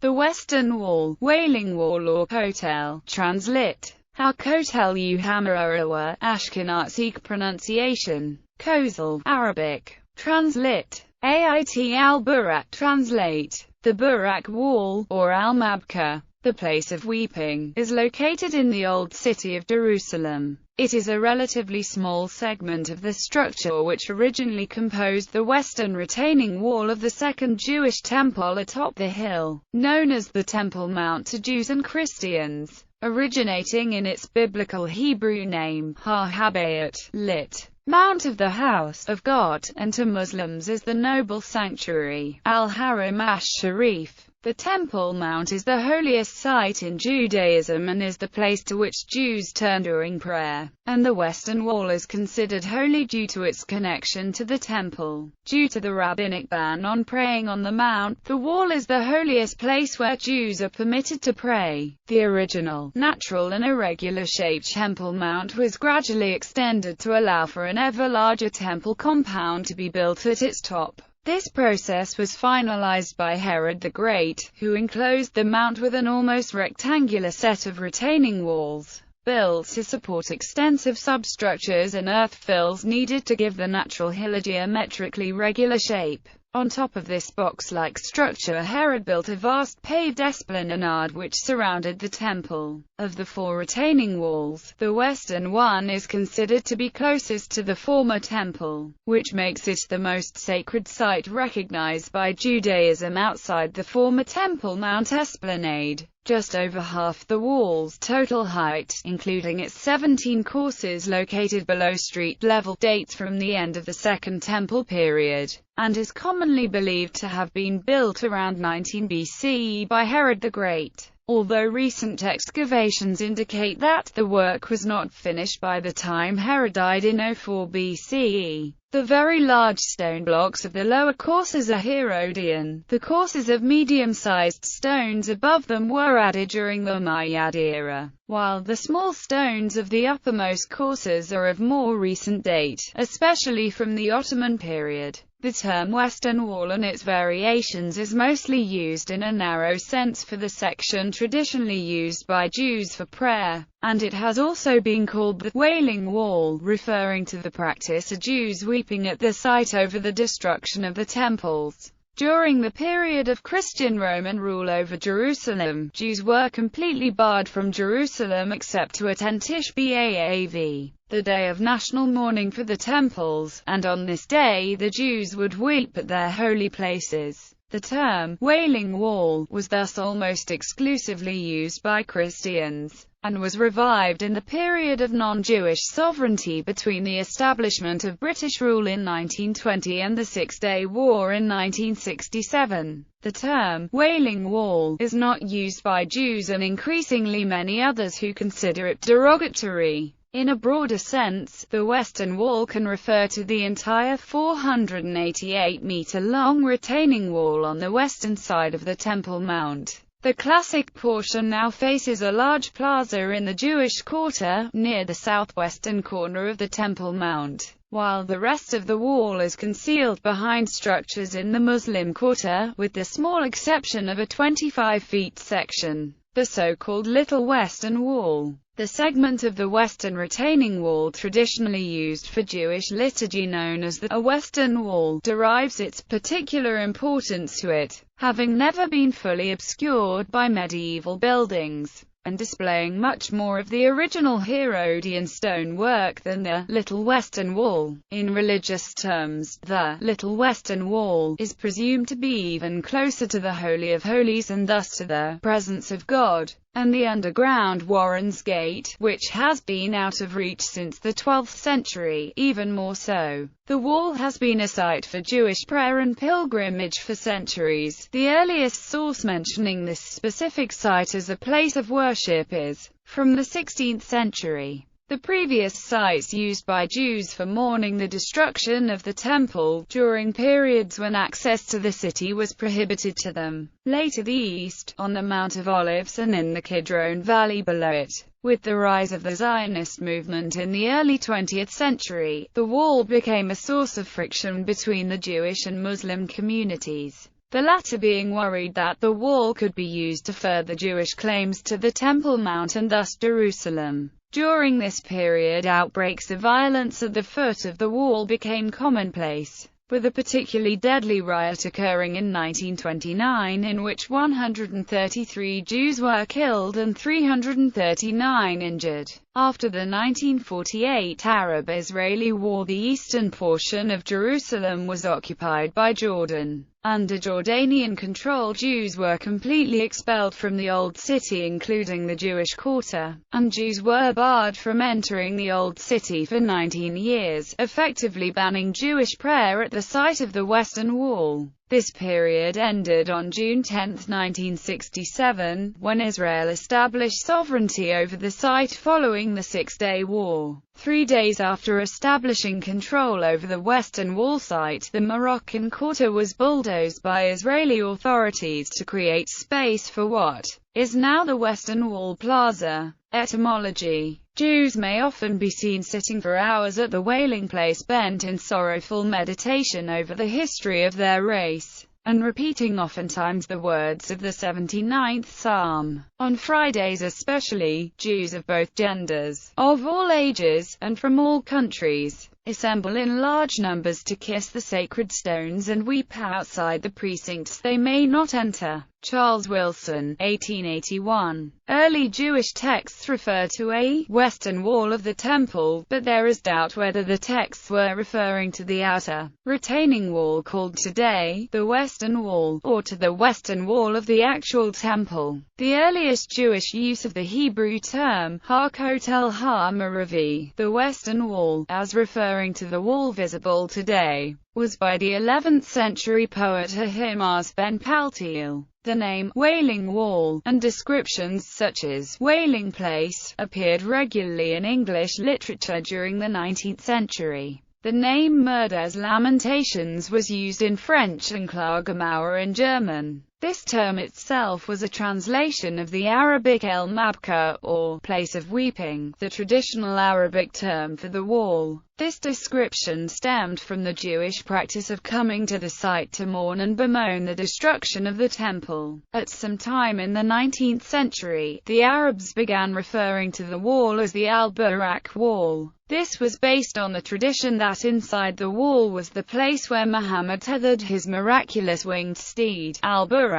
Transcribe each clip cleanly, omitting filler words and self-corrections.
The Western Wall, Wailing Wall or Kotel, translit. Ha-Kotel Hamarawa, Ashkenazic pronunciation. Kozel, Arabic. Translit. Ait al-Burak, translate. The Burak Wall, or Al-Mabka, the place of weeping, is located in the Old City of Jerusalem. It is a relatively small segment of the structure which originally composed the western retaining wall of the Second Jewish Temple atop the hill, known as the Temple Mount to Jews and Christians, originating in its biblical Hebrew name, Ha-Habayot, lit. Mount of the House of God, and to Muslims is the noble sanctuary, Al-Haram Ash-Sharif. The Temple Mount is the holiest site in Judaism and is the place to which Jews turn during prayer, and the Western Wall is considered holy due to its connection to the Temple. Due to the rabbinic ban on praying on the Mount, the Wall is the holiest place where Jews are permitted to pray. The original, natural and irregular-shaped Temple Mount was gradually extended to allow for an ever larger temple compound to be built at its top. This process was finalized by Herod the Great, who enclosed the mount with an almost rectangular set of retaining walls, built to support extensive substructures and earth fills needed to give the natural hill a geometrically regular shape. On top of this box-like structure, Herod built a vast paved esplanade which surrounded the temple. Of the four retaining walls, the western one is considered to be closest to the former temple, which makes it the most sacred site recognized by Judaism outside the former Temple Mount Esplanade. Just over half the wall's total height, including its 17 courses located below street level, dates from the end of the Second Temple period, and is commonly believed to have been built around 19 BCE by Herod the Great. Although recent excavations indicate that the work was not finished by the time Herod died in 04 BCE. The very large stone blocks of the lower courses are Herodian. The courses of medium-sized stones above them were added during the Umayyad era, while the small stones of the uppermost courses are of more recent date, especially from the Ottoman period. The term Western Wall and its variations is mostly used in a narrow sense for the section traditionally used by Jews for prayer, and it has also been called the Wailing Wall, referring to the practice of Jews weeping at the site over the destruction of the temples. During the period of Christian Roman rule over Jerusalem, Jews were completely barred from Jerusalem except to attend Tish B'Av, the day of national mourning for the temples, and on this day the Jews would weep at their holy places. The term, Wailing Wall, was thus almost exclusively used by Christians, and was revived in the period of non-Jewish sovereignty between the establishment of British rule in 1920 and the Six-Day War in 1967. The term, Wailing Wall, is not used by Jews and increasingly many others who consider it derogatory. In a broader sense, the Western Wall can refer to the entire 488-meter-long retaining wall on the western side of the Temple Mount. The classic portion now faces a large plaza in the Jewish Quarter, near the southwestern corner of the Temple Mount, while the rest of the wall is concealed behind structures in the Muslim Quarter, with the small exception of a 25-feet section, the so-called Little Western Wall. The segment of the western retaining wall traditionally used for Jewish liturgy known as the Western Wall derives its particular importance to it, having never been fully obscured by medieval buildings, and displaying much more of the original Herodian stonework than the Little Western Wall. In religious terms, the Little Western Wall is presumed to be even closer to the Holy of Holies and thus to the presence of God, and the underground Warren's Gate, which has been out of reach since the 12th century, even more so. The wall has been a site for Jewish prayer and pilgrimage for centuries. The earliest source mentioning this specific site as a place of worship is from the 16th century. The previous sites used by Jews for mourning the destruction of the temple, during periods when access to the city was prohibited to them, lay to the east, on the Mount of Olives and in the Kidron Valley below it. With the rise of the Zionist movement in the early 20th century, the wall became a source of friction between the Jewish and Muslim communities. the latter being worried that the wall could be used to further Jewish claims to the Temple Mount and thus Jerusalem. During this period, outbreaks of violence at the foot of the wall became commonplace, with a particularly deadly riot occurring in 1929 in which 133 Jews were killed and 339 injured. After the 1948 Arab-Israeli War, the eastern portion of Jerusalem was occupied by Jordan. Under Jordanian control, Jews were completely expelled from the Old City, including the Jewish quarter, and Jews were barred from entering the Old City for 19 years, effectively banning Jewish prayer at the site of the Western Wall. This period ended on June 10, 1967, when Israel established sovereignty over the site following the Six-Day War. 3 days after establishing control over the Western Wall site, the Moroccan quarter was bulldozed by Israeli authorities to create space for what is now the Western Wall Plaza. Etymology: Jews may often be seen sitting for hours at the Wailing Place, bent in sorrowful meditation over the history of their race, and repeating oftentimes the words of the 79th Psalm. On Fridays especially, Jews of both genders, of all ages, and from all countries, assemble in large numbers to kiss the sacred stones and weep outside the precincts they may not enter. Charles Wilson, 1881. Early Jewish texts refer to a western wall of the temple, but there is doubt whether the texts were referring to the outer, retaining wall called today the Western Wall, or to the western wall of the actual temple. The earliest Jewish use of the Hebrew term, HaKotel HaMaravi, the Western Wall, as referring to the wall visible today, was by the 11th century poet Ahimaaz ben Paltiel. The name Wailing Wall, and descriptions such as Wailing Place, appeared regularly in English literature during the 19th century. The name Murder's Lamentations was used in French and Klagemauer in German. This term itself was a translation of the Arabic El Mabka, or place of weeping, the traditional Arabic term for the wall. This description stemmed from the Jewish practice of coming to the site to mourn and bemoan the destruction of the temple. At some time in the 19th century, the Arabs began referring to the wall as the Al-Burak Wall. This was based on the tradition that inside the wall was the place where Muhammad tethered his miraculous winged steed, Al-Burak.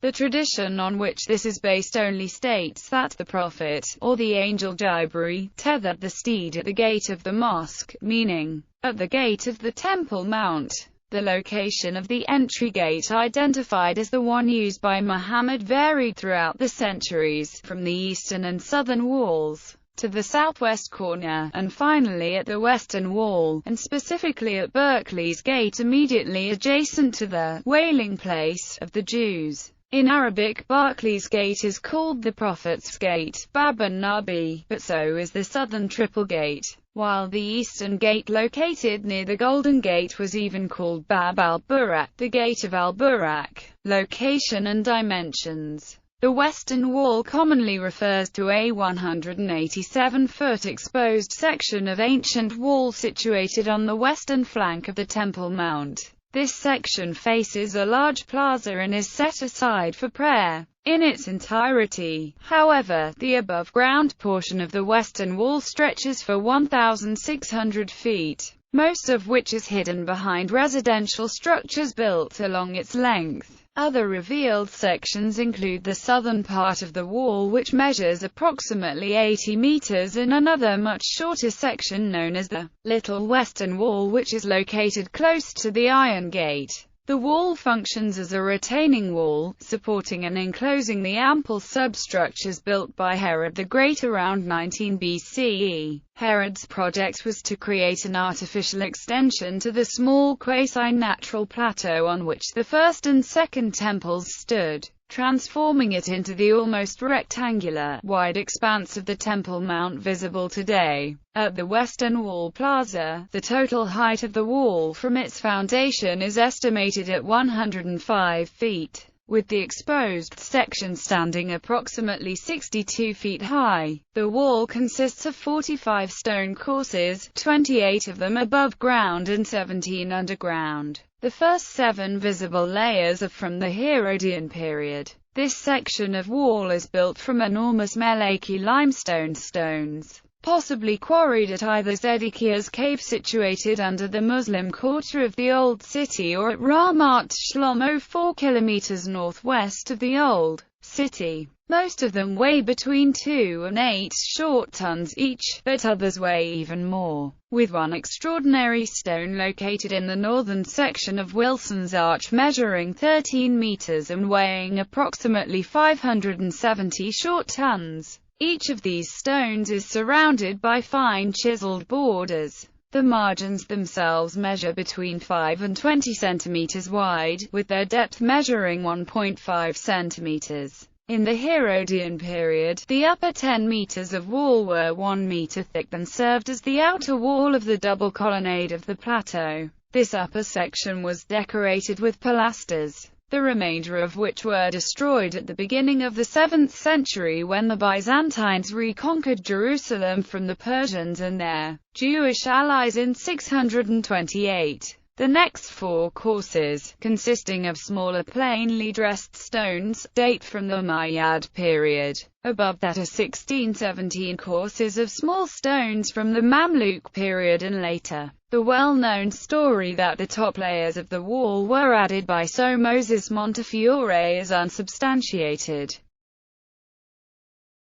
The tradition on which this is based only states that the Prophet, or the angel Jibreel, tethered the steed at the gate of the mosque, meaning, at the gate of the Temple Mount. The location of the entry gate, identified as the one used by Muhammad, varied throughout the centuries, from the eastern and southern walls to the southwest corner, and finally at the Western Wall, and specifically at Berkeley's Gate immediately adjacent to the Wailing Place of the Jews. In Arabic, Berkeley's Gate is called the Prophet's Gate, Bab an-Nabi, but so is the southern Triple Gate, while the eastern gate located near the Golden Gate was even called Bab al-Burak, the Gate of al-Burak. Location and dimensions. The Western Wall commonly refers to a 187-foot exposed section of ancient wall situated on the western flank of the Temple Mount. This section faces a large plaza and is set aside for prayer in its entirety. However, the above-ground portion of the Western Wall stretches for 1,600 feet, most of which is hidden behind residential structures built along its length. Other revealed sections include the southern part of the wall, which measures approximately 80 meters, and another much shorter section known as the Little Western Wall, which is located close to the Iron Gate. The wall functions as a retaining wall, supporting and enclosing the ample substructures built by Herod the Great around 19 BCE. Herod's project was to create an artificial extension to the small quasi-natural plateau on which the first and second temples stood, transforming it into the almost rectangular, wide expanse of the Temple Mount visible today. At the Western Wall Plaza, the total height of the wall from its foundation is estimated at 105 feet, with the exposed section standing approximately 62 feet high. The wall consists of 45 stone courses, 28 of them above ground and 17 underground. The first 7 visible layers are from the Herodian period. This section of wall is built from enormous Meleki limestone stones, possibly quarried at either Zedekiah's cave situated under the Muslim quarter of the Old City or at Ramat Shlomo 4 kilometers northwest of the Old City. Most of them weigh between 2 and 8 short tons each, but others weigh even more, with one extraordinary stone located in the northern section of Wilson's Arch measuring 13 meters and weighing approximately 570 short tons. Each of these stones is surrounded by fine chiseled borders. The margins themselves measure between 5 and 20 centimeters wide, with their depth measuring 1.5 centimeters. In the Herodian period, the upper 10 meters of wall were 1 meter thick and served as the outer wall of the double colonnade of the plateau. This upper section was decorated with pilasters, the remainder of which were destroyed at the beginning of the 7th century when the Byzantines reconquered Jerusalem from the Persians and their Jewish allies in 628. The next 4 courses, consisting of smaller plainly dressed stones, date from the Umayyad period. Above that are 16-17 courses of small stones from the Mamluk period and later. The well-known story that the top layers of the wall were added by Moses Montefiore is unsubstantiated.